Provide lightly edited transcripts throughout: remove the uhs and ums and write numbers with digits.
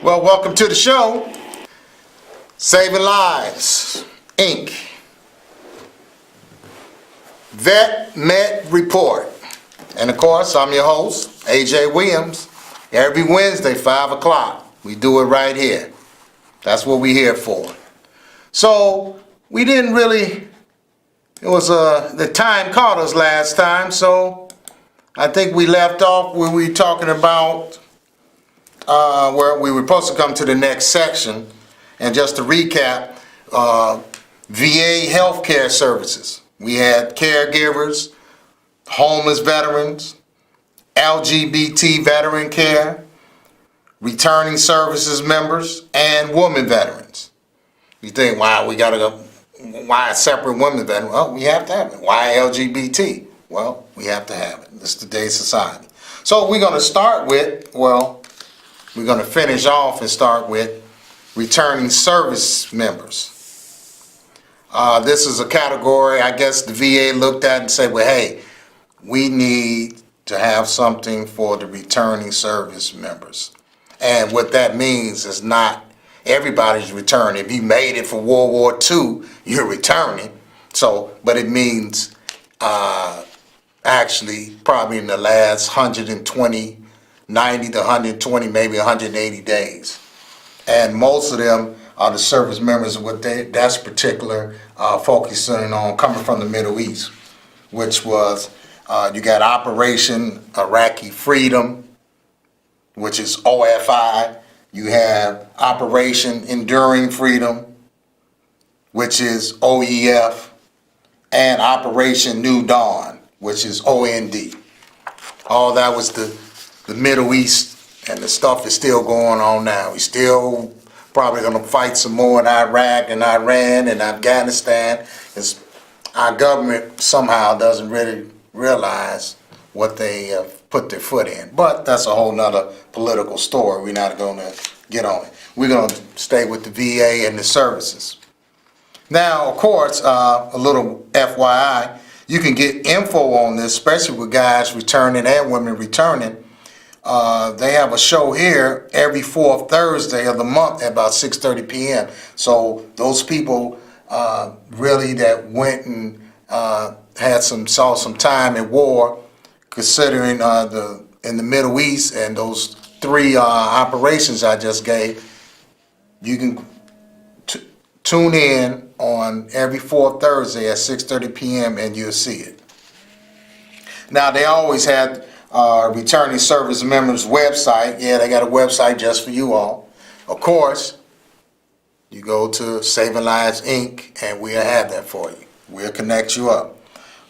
Well, welcome to the show, Saving Lives, Inc. Vet Med Report. And of course, I'm your host, AJ Williams. Every Wednesday, 5 o'clock, we do it right here. That's what we're here for. So, we didn't really, the time caught us last time, so I think we left off where we were talking about where we were supposed to come to the next section. And just to recap, VA healthcare services. We had caregivers, homeless veterans, LGBT veteran care, returning services members, and women veterans. You think, wow, we gotta go, why a separate women veteran? Well, we have to have it. Why LGBT? Well, we have to have it. It's today's society. So we're gonna start with, we're going to finish off and start with returning service members. This is a category I guess the VA looked at and said, well, hey, we need to have something for the returning service members. And what that means is not everybody's returning. If you made it for World War II, you're returning. So, but it means actually probably in the last 120 90 to 120, maybe 180 days. And most of them are the service members with that's particular focusing on coming from the Middle East, which was, you got Operation Iraqi Freedom, which is OFI. You have Operation Enduring Freedom, which is OEF, and Operation New Dawn, which is OND. All that was the Middle East, and the stuff is still going on now. We still probably going to fight some more in Iraq and Iran and Afghanistan. Our government somehow doesn't really realize what they have put their foot in. But that's a whole nother political story. We're not going to get on it. We're going to stay with the VA and the services. Now, of course, a little FYI, you can get info on this, especially with guys returning and women returning. They have a show here every fourth Thursday of the month at about 6:30 p.m. So those people really that went and saw some time in war, considering in the Middle East and those three operations I just gave, you can tune in on every fourth Thursday at 6:30 p.m. and you'll see it. Now they always had returning service members website. Yeah, they got a website just for you all. Of course, you go to Saving Lives Inc. and we'll have that for you. We'll connect you up.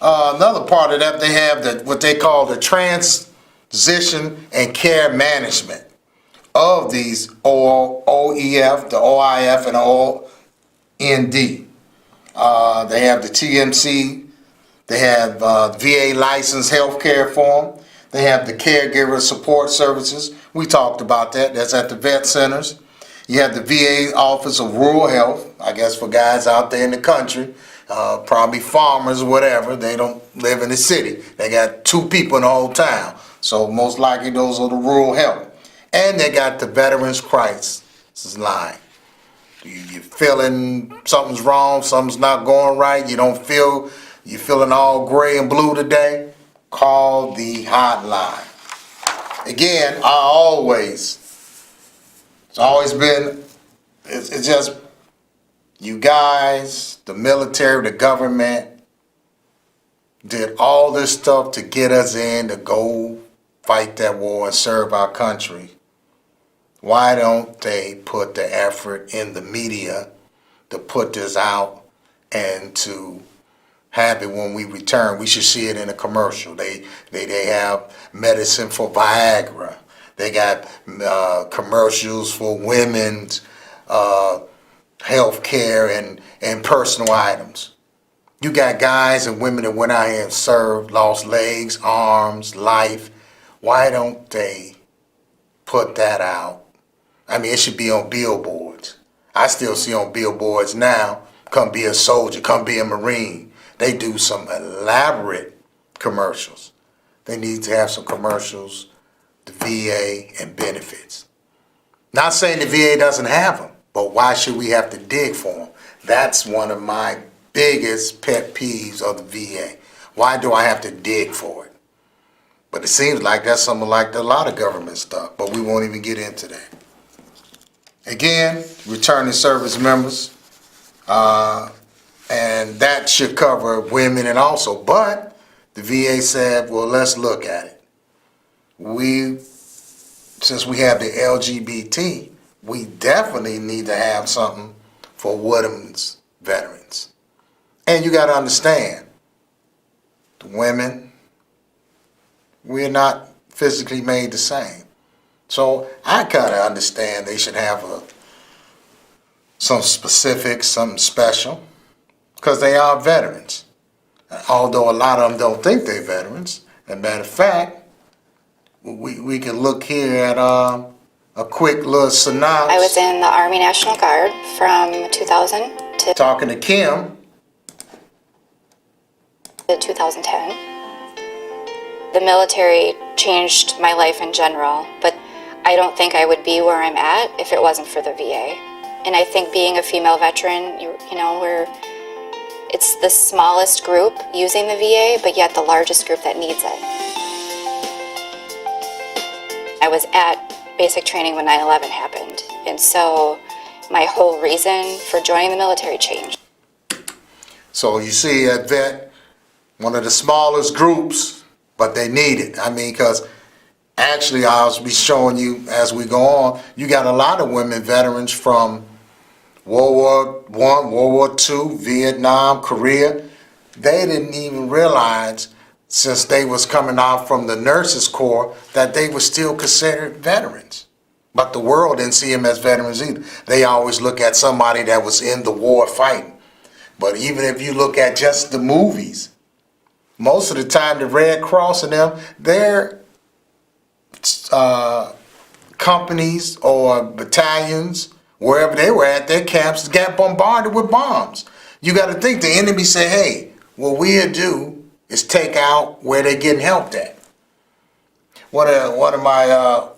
Another part of that, they have what they call the transition and care management of these OEF, the OIF, and OND. They have the TMC. They have VA licensed healthcare form. They have the caregiver support services. We talked about that. That's at the vet centers. You have the VA Office of Rural Health, I guess for guys out there in the country, probably farmers or whatever. They don't live in the city. They got 2 people in the whole town. So most likely those are the rural health. And they got the Veterans Crisis Line. You're feeling something's wrong, something's not going right, you're feeling all gray and blue today, call the hotline. Again, it's always been, it's just, you guys, the military, the government, did all this stuff to get us in to go fight that war and serve our country. Why don't they put the effort in the media to put this out and to have it when we return? We should see it in a commercial. They have medicine for Viagra. They got commercials for women's health care and personal items. You got guys and women that went out here and served, lost legs, arms, life. Why don't they put that out? I mean, it should be on billboards. I still see on billboards now, come be a soldier, come be a Marine. They do some elaborate commercials. They need to have some commercials, the VA and benefits. Not saying the VA doesn't have them, but why should we have to dig for them? That's one of my biggest pet peeves of the VA. Why do I have to dig for it? But it seems like that's something like a lot of government stuff, but we won't even get into that. Again, returning service members, and that should cover women and also, but the VA said, well, let's look at it. Since we have the LGBT, we definitely need to have something for women's veterans. And you got to understand, the women, we're not physically made the same. So I kind of understand they should have some specifics, something special, because they are veterans. Although a lot of them don't think they're veterans. As a matter of fact, we can look here at a quick little synopsis. I was in the Army National Guard from 2000 to talking to Kim. 2010. The military changed my life in general, but I don't think I would be where I'm at if it wasn't for the VA. And I think being a female veteran, it's the smallest group using the VA, but yet the largest group that needs it. I was at basic training when 9/11 happened, and so my whole reason for joining the military changed. So you see at vet, one of the smallest groups, but they need it. I mean, because actually I'll be showing you as we go on, you got a lot of women veterans from World War I, World War II, Vietnam, Korea. They didn't even realize, since they was coming out from the nurses corps, that they were still considered veterans. But the world didn't see them as veterans either. They always look at somebody that was in the war fighting. But even if you look at just the movies, most of the time the Red Cross and them, their companies or battalions, wherever they were at, their camps got bombarded with bombs. You got to think the enemy say, hey, what we'll do is take out where they're getting helped at. One of my,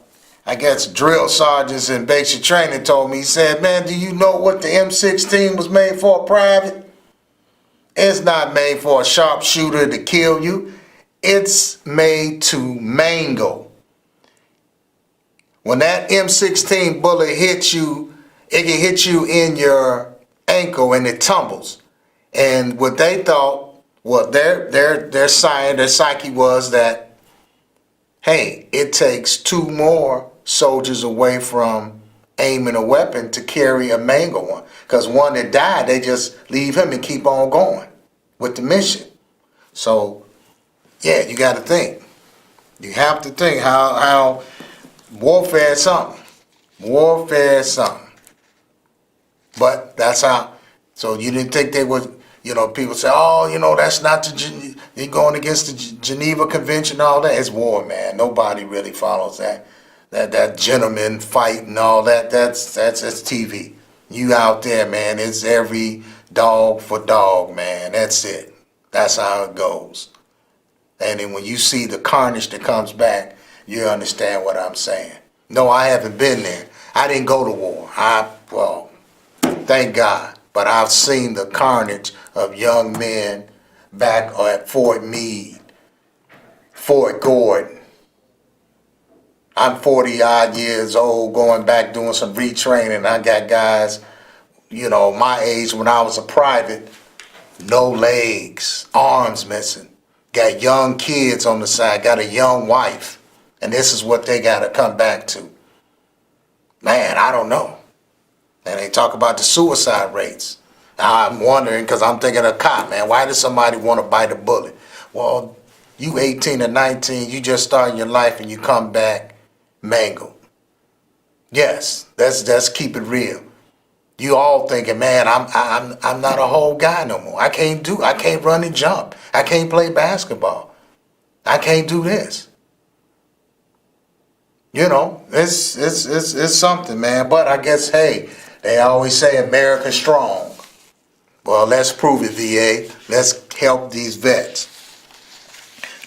I guess, drill sergeants in basic training told me, he said, man, do you know what the M16 was made for, Private? It's not made for a sharpshooter to kill you. It's made to mangle. When that M16 bullet hits you, it can hit you in your ankle and it tumbles. And what they thought, well, their psyche was that, hey, it takes two more soldiers away from aiming a weapon to carry a mangled one. Because one that died, they just leave him and keep on going with the mission. So, yeah, you got to think. You have to think how warfare is something. Warfare is something. But that's how. So you didn't think they would, people say, oh, that's not they're going against the Geneva Convention and all that. It's war, man. Nobody really follows that. That gentleman fight and all that, that's TV. You out there, man, it's every dog for dog, man. That's it. That's how it goes. And then when you see the carnage that comes back, you understand what I'm saying. No, I haven't been there. I didn't go to war. Thank God. But I've seen the carnage of young men back at Fort Meade, Fort Gordon. I'm 40-odd years old, going back doing some retraining. I got guys, my age when I was a private, no legs, arms missing. Got young kids on the side, got a young wife. And this is what they got to come back to. Man, I don't know. And they talk about the suicide rates. I'm wondering, because I'm thinking of cop, man, why does somebody want to bite a bullet? Well, you 18 or 19, you just starting your life and you come back mangled. Yes, let's keep it real. You all thinking, man, I'm not a whole guy no more. I can't run and jump. I can't play basketball. I can't do this. It's something, man. But I guess, hey, they always say America strong. Well, let's prove it, VA. Let's help these vets.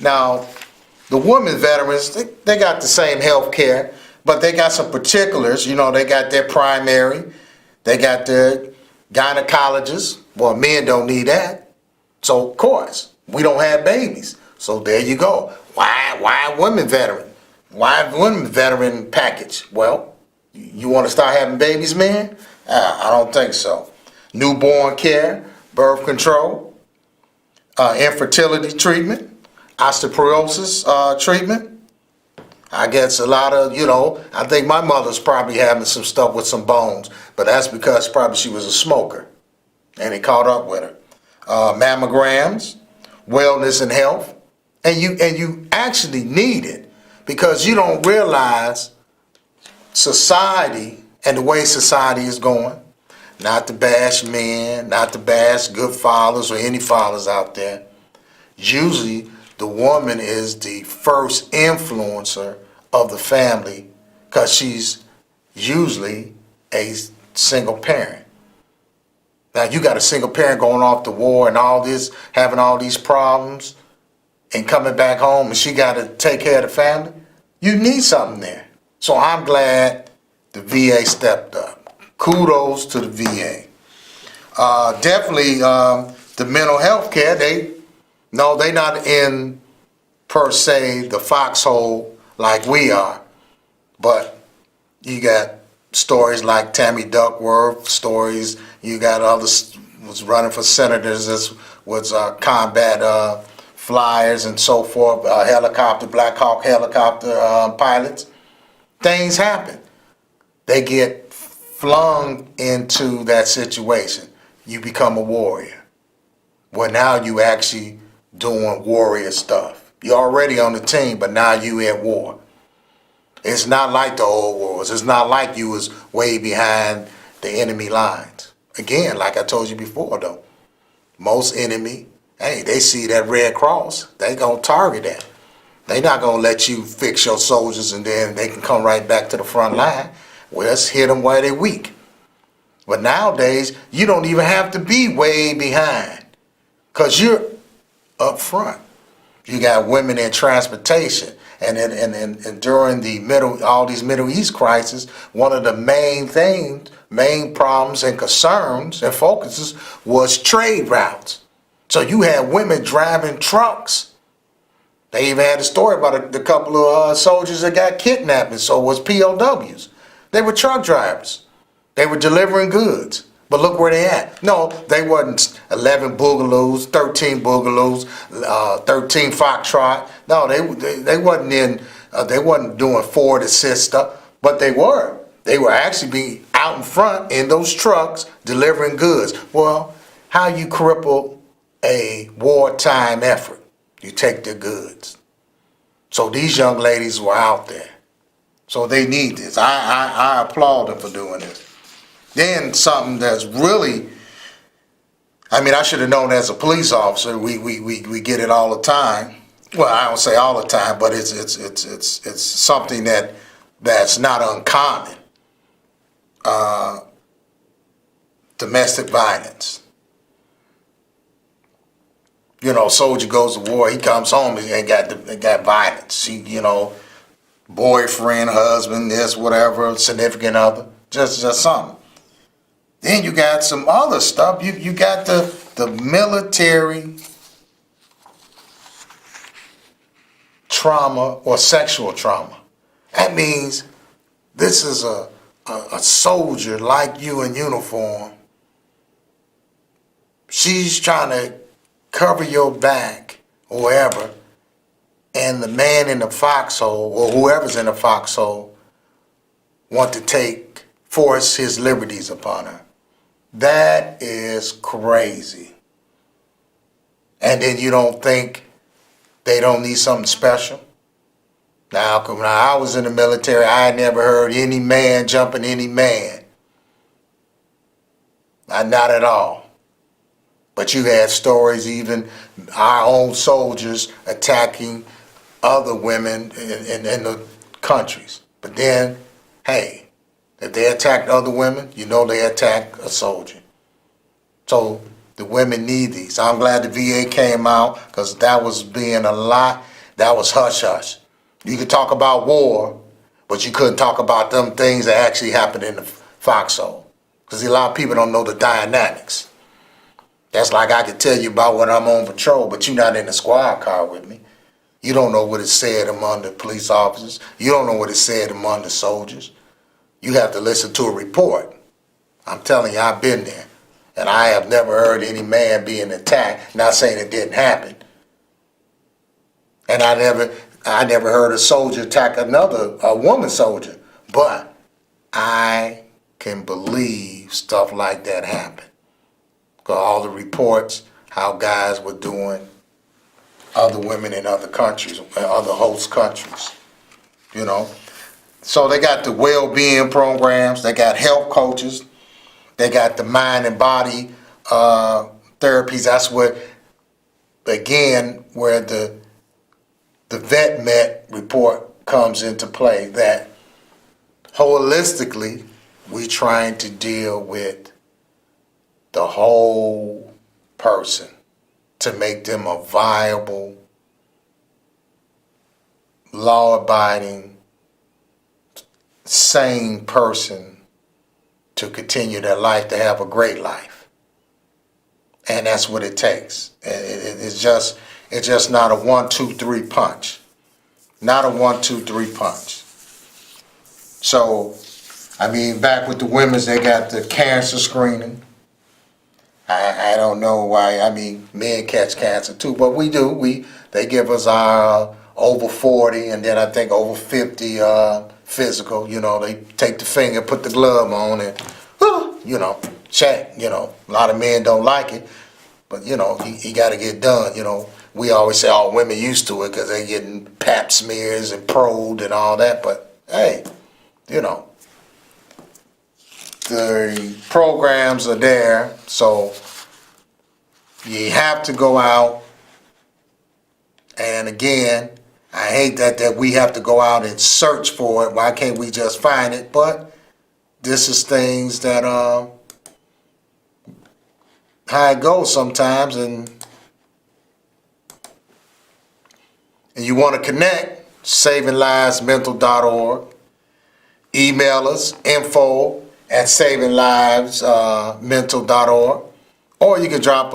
Now, the women veterans, they got the same health care But they got some particulars, they got their primary, they got their gynecologists. Well, men don't need that. So, of course, we don't have babies. So there you go. Why women veteran? Why women veteran package? Well, you want to start having babies, man? I don't think so. Newborn care, birth control, infertility treatment, osteoporosis treatment. I guess a lot of, I think my mother's probably having some stuff with some bones, but that's because probably she was a smoker and it caught up with her. Mammograms, wellness and health, and you actually need it because you don't realize society and the way society is going. Not to bash men, not to bash good fathers or any fathers out there. Usually the woman is the first influencer of the family because she's usually a single parent. Now you got a single parent going off to war and all this, having all these problems and coming back home and she got to take care of the family. You need something there. So I'm glad the VA stepped up. Kudos to the VA. Definitely the mental health care, they not in per se the foxhole like we are, but you got stories like Tammy Duckworth, stories, you got others was running for senators, as was combat flyers and so forth, Black Hawk helicopter pilots. Things happen. They get flung into that situation. You become a warrior. Well, now you actually doing warrior stuff. You're already on the team, but now you at war. It's not like the old wars. It's not like you was way behind the enemy lines. Again, like I told you before though, most enemy, they see that red cross, they gonna target that. They not gonna let you fix your soldiers and then they can come right back to the front line. Well, let's hit them while they're weak. But nowadays, you don't even have to be way behind because you're up front. You got women in transportation. And during all these Middle East crises, one of the main problems and concerns and focuses was trade routes. So you had women driving trucks. They even had a story about a couple of soldiers that got kidnapped, and so was POWs. They were truck drivers. They were delivering goods. But look where they at. No, they wasn't 11 Boogaloos, 13 Boogaloos, 13 Foxtrot. No, they wasn't they wasn't doing forward assist stuff, but they were. They were actually being out in front in those trucks delivering goods. Well, how you cripple a wartime effort? You take their goods. So these young ladies were out there. So they need this. I applaud them for doing this. Then something that's really, I should have known as a police officer, we get it all the time. Well, I don't say all the time, but it's something that's not uncommon. Domestic violence. Soldier goes to war, he comes home and got violence. Boyfriend, husband, this, whatever, significant other, just something. Then you got some other stuff. You got the military trauma or sexual trauma. That means this is a soldier like you in uniform. She's trying to cover your back or wherever, and the man in the foxhole or whoever's in the foxhole want to force his liberties upon her. That is crazy. And then you don't think they don't need something special? Now, when I was in the military, I had never heard any man jumping any man. Not at all. But you had stories, even our own soldiers attacking other women in the countries. But then, hey, if they attacked other women, they attacked a soldier. So the women need these. I'm glad the VA came out because that was being a lot. That was hush hush. You could talk about war, but you couldn't talk about them things that actually happened in the foxhole. Because a lot of people don't know the dynamics. That's like I could tell you about when I'm on patrol, but you're not in the squad car with me. You don't know what it said among the police officers. You don't know what it said among the soldiers. You have to listen to a report. I'm telling you, I've been there. And I have never heard any man being attacked, not saying it didn't happen. And I never heard a soldier attack a woman soldier. But I can believe stuff like that happened. Because all the reports, how guys were doing other women in other countries, other host countries, you know. So they got the well-being programs, they got health coaches, they got the mind and body therapies. That's what, again, where the vet met report comes into play, that holistically we trying to deal with the whole person to make them a viable, law-abiding, sane person to continue their life, to have a great life. And that's what it takes. It's just not a 1, 2, 3 punch. Not a 1, 2, 3 punch. So, I mean, back with the women's, they got the cancer screening. I don't know why. I mean, men catch cancer too, but we do. They give us our over 40 and then I think over 50 physical. You know, they take the finger, put the glove on, and you know, check. You know, a lot of men don't like it, but you know, he got to get done. You know, we always say, "Oh, women used to it because they getting pap smears and probed and all that." But hey, you know, the programs are there, so you have to go out. And again, I hate that we have to go out and search for it. Why can't we just find it? But this is things that how it goes sometimes, and you want to connect, savinglivesmental.org. Email us, info@savinglivesmental.org. Or you can drop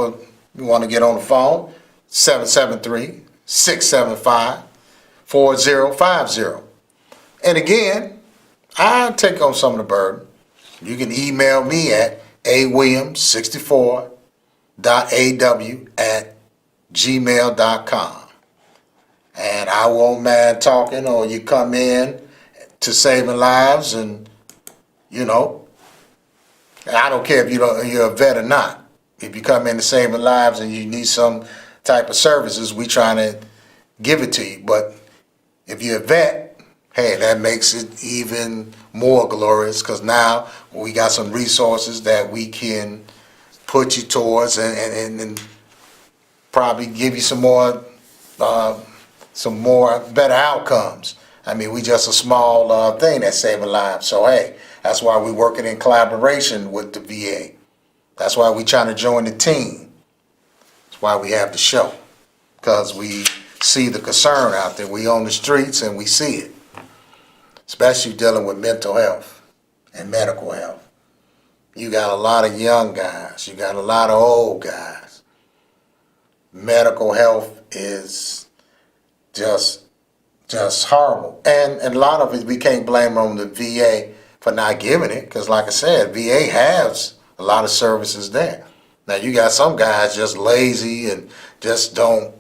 you want to get on the phone, 773-675-4050. And again, I'll take on some of the burden. You can email me at awilliams64.aw@gmail.com. And I won't mind talking, or you come in to Saving Lives, and you know, I don't care if you're a vet or not. If you come in to Saving Lives and you need some type of services, we trying to give it to you. But if you're a vet, hey, that makes it even more glorious, because now we got some resources that we can put you towards and probably give you some more better outcomes. I mean, we just a small thing that's saving lives. So hey, that's why we're working in collaboration with the VA. That's why we're trying to join the team. That's why we have the show, because we see the concern out there. We on the streets and we see it, especially dealing with mental health and medical health. You got a lot of young guys. You got a lot of old guys. Medical health is just horrible. And a lot of it, we can't blame on the VA for not giving it, because like I said, VA has a lot of services there. Now you got some guys just lazy and just don't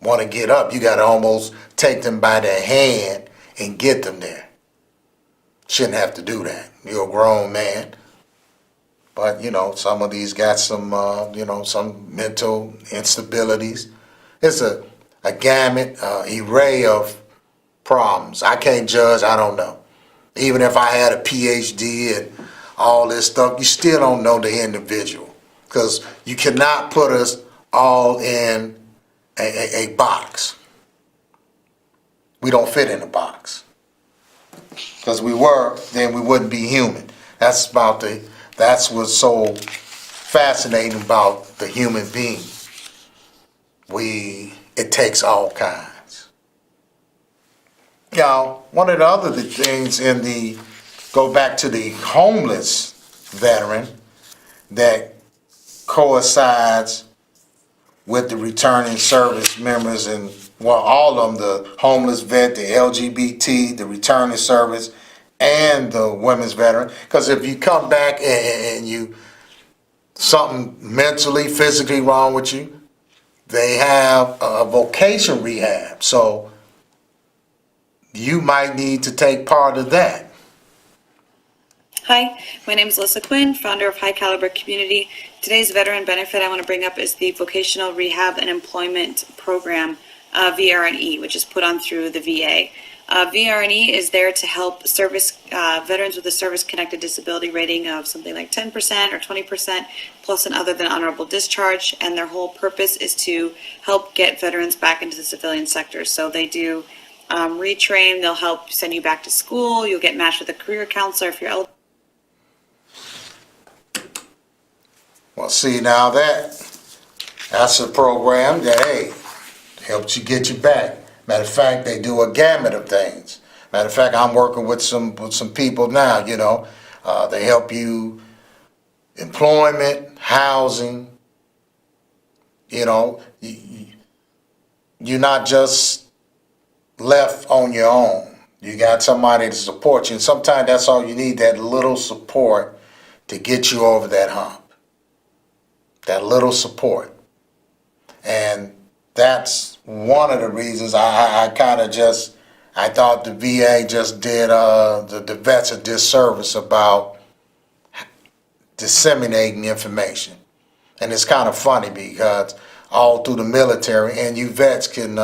want to get up. You got to almost take them by their hand and get them there. Shouldn't have to do that. You're a grown man. But, you know, some of these got some, some mental instabilities. It's a gamut, array of problems. I can't judge, I don't know. Even if I had a PhD and all this stuff, you still don't know the individual, because you cannot put us all in a box. We don't fit in a box. Because we were, then we wouldn't be human. That's what's so fascinating about the human being. It takes all kinds. One of the other things go back to the homeless veteran that coincides with the returning service members and, well, all of them, the homeless vet, the LGBT, the returning service, and the women's veteran. Because if you come back and you, something mentally, physically wrong with you, they have a vocational rehab. So you might need to take part of that. Hi, my name is Alyssa Quinn, founder of High Caliber Community. Today's veteran benefit I want to bring up is the Vocational Rehab and Employment Program, VRNE, which is put on through the VA. VRNE is there to help service veterans with a service-connected disability rating of something like 10% or 20%, plus an other than honorable discharge, and their whole purpose is to help get veterans back into the civilian sector. So they do retrain, they'll help send you back to school, you'll get matched with a career counselor if you're eligible. Well, see, now that's a program that, hey, helps you get you back. Matter of fact, they do a gamut of things. Matter of fact, I'm working with some people now, they help you employment, housing, you're not just left on your own. You got somebody to support you, and sometimes that's all you need, that little support to get you over that hump. That little support. And that's one of the reasons I thought the VA just did the vets a disservice about disseminating information. And it's kind of funny because all through the military, and you vets can,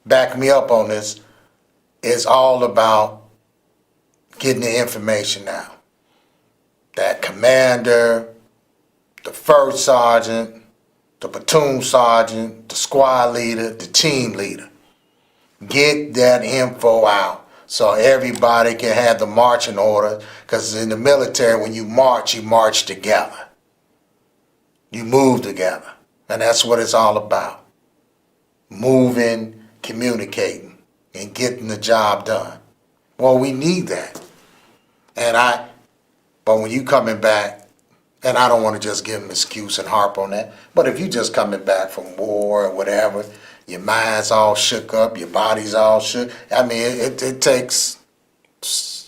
back me up on this, it's all about getting the information out. That commander, the first sergeant, the platoon sergeant, the squad leader, the team leader. Get that info out so everybody can have the marching order, because in the military, when you march together. You move together, and that's what it's all about. Moving, communicating, and getting the job done. Well, we need that. But when you coming back, and I don't want to just give an excuse and harp on that, but if you just coming back from war or whatever, your mind's all shook up, your body's all shook, I mean, it takes,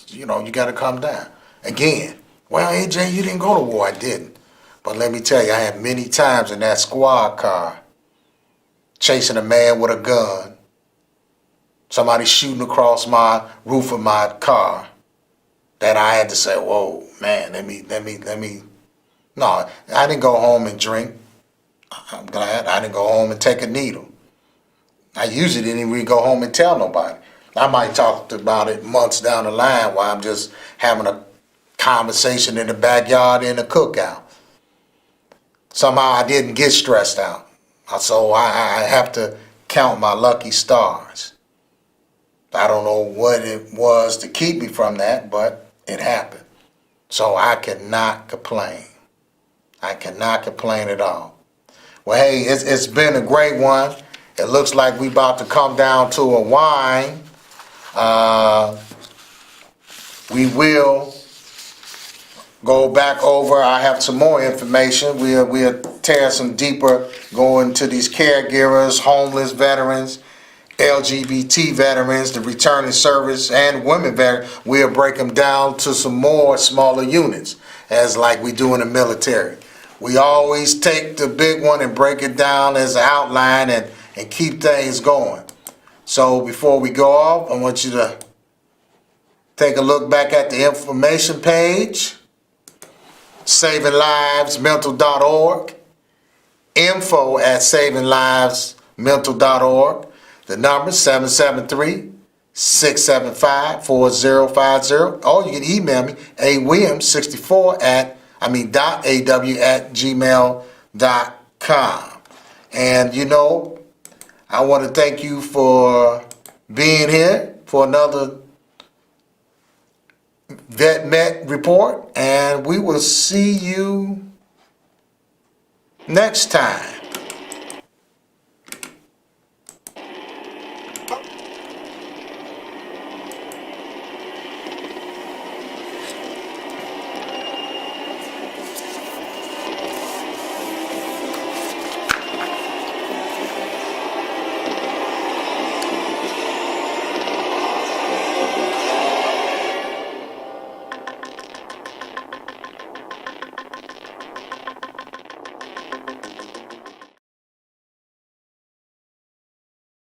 you got to calm down. Again, well, AJ, you didn't go to war. I didn't. But let me tell you, I had many times in that squad car, chasing a man with a gun, somebody shooting across my roof of my car, that I had to say, whoa, man, let me. No, I didn't go home and drink. I'm glad I didn't go home and take a needle. I usually didn't even go home and tell nobody. I might talk about it months down the line while I'm just having a conversation in the backyard in a cookout. Somehow I didn't get stressed out. So I have to count my lucky stars. I don't know what it was to keep me from that, but it happened. So I cannot complain. I cannot complain at all. Well, hey, it's been a great one. It looks like we about to come down to a wind. We will go back over. I have some more information. We'll tear some deeper, go into these caregivers, homeless veterans, LGBT veterans, the returning service, and women veterans. We'll break them down to some more smaller units, as like we do in the military. We always take the big one and break it down as an outline and keep things going. So before we go off, I want you to take a look back at the information page, savinglivesmental.org, info@savinglivesmental.org. The number 773-675-4050. Or you can email me, awim64@aw@gmail.com. And I want to thank you for being here for another Vet Met report, and we will see you next time.